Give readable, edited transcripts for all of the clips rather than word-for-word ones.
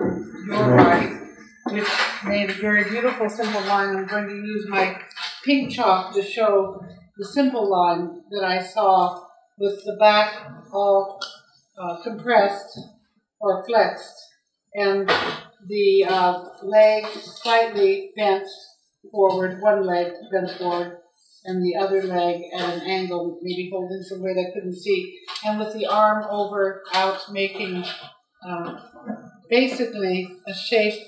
your right, which made a very beautiful simple line. I'm going to use my pink chalk to show the simple line that I saw with the back all compressed or flexed, and the leg slightly bent forward, one leg bent forward, and the other leg at an angle, maybe holding some weight I couldn't see, and with the arm over out, making basically a shape,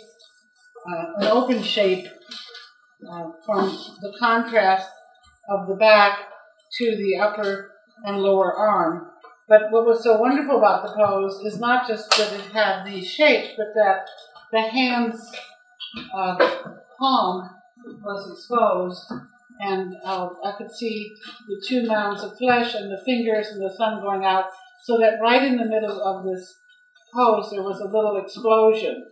an open shape from the contrast of the back to the upper and lower arm. But what was so wonderful about the pose is not just that it had these shapes, but that the hand's palm was exposed, and I could see the two mounds of flesh and the fingers and the thumb going out, so that right in the middle of this pose there was a little explosion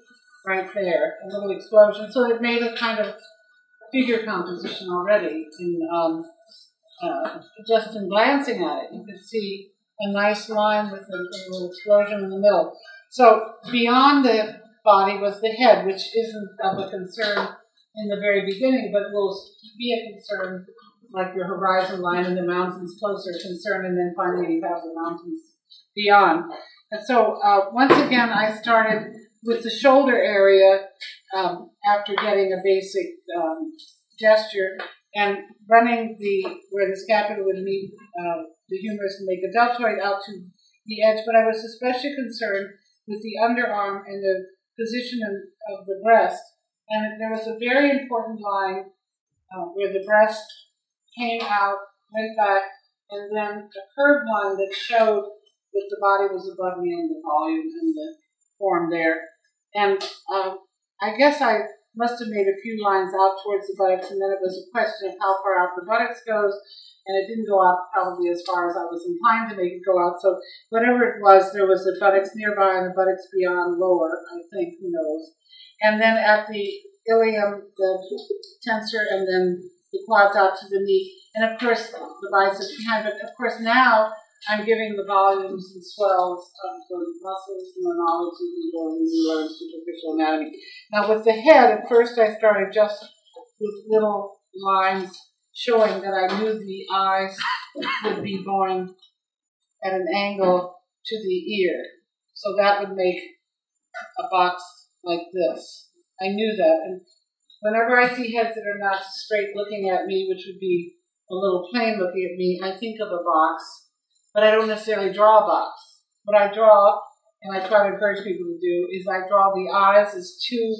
right there, a little explosion. So it made a kind of figure composition already. Just in glancing at it, you could see a nice line with a little explosion in the middle. So beyond the body was the head, which isn't of a concern in the very beginning, but will be a concern, like your horizon line and the mountains closer concern, and then finally you have the mountains beyond. And so once again, I started with the shoulder area after getting a basic gesture, and running where the scapula would meet the humerus and make a deltoid out to the edge. But I was especially concerned with the underarm and the position of the breast. And there was a very important line where the breast came out, went back, and then a curved line that showed that the body was above me and the volume and the form there. And I guess I must have made a few lines out towards the buttocks, and then it was a question of how far out the buttocks goes, and it didn't go out probably as far as I was inclined to make it go out. So whatever it was, there was the buttocks nearby and the buttocks beyond lower, I think, who knows. And then at the ilium, the tensor, and then the quads out to the knee, and of course the biceps behind. But of course now I'm giving the volumes and swells of the muscles and the knowledge that you learn superficial anatomy. Now with the head, at first I started just with little lines showing that I knew the eyes would be going at an angle to the ear. So that would make a box like this. I knew that. And whenever I see heads that are not straight looking at me, which would be a little plane looking at me, I think of a box. But I don't necessarily draw a box. What I draw, and I try to encourage people to do, is I draw the eyes as two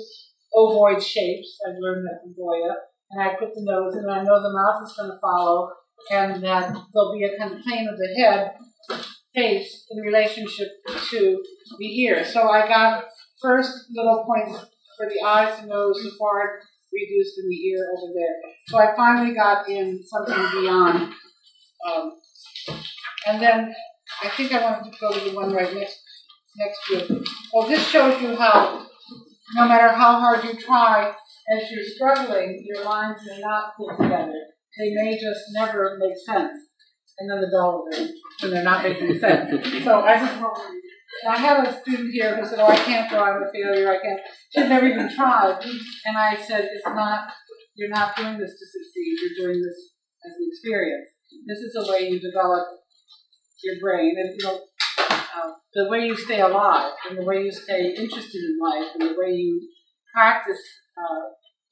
ovoid shapes. I've learned that from Goya. And I put the nose, and I know the mouth is going to follow, and that there'll be a kind of plane of the head face in relationship to the ear. So I got first little points for the eyes, the nose, the forehead, reduced in the ear over there. So I finally got in something beyond. And then I think I wanted to go to the one right next to it. Well, this shows you how, no matter how hard you try, as you're struggling, your lines may not fit together. They may just never make sense. And then the bell will ring when they're not making sense. So I have a student here who said, "Oh, I can't draw, I'm a failure, I can't." She's never even tried. And I said, you're not doing this to succeed, you're doing this as an experience. This is a way you develop your brain, and the way you stay alive, and the way you stay interested in life, and the way you practice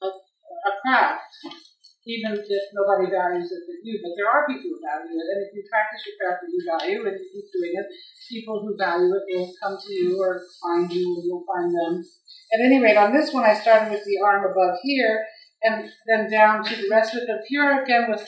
a craft, even if nobody values it but you. But there are people who value it, and if you practice your craft that you value and you keep doing it, people who value it will come to you or find you, and you'll find them. At any rate, on this one, I started with the arm above here, and then down to the rest of it. But here again was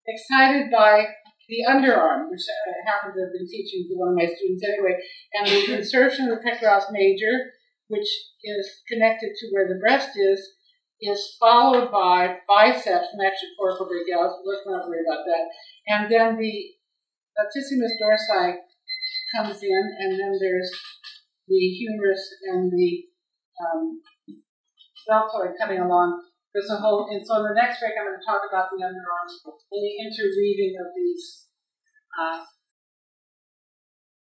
excited by the underarm, which I happen to have been teaching to one of my students anyway, and the insertion of the pectoralis major, which is connected to where the breast is followed by biceps, and actually coracobrachialis, but let's not worry about that. And then the latissimus dorsi comes in, and then there's the humerus and the deltoid coming along. There's a whole, and so in the next break I'm going to talk about the underarms and the interweaving of these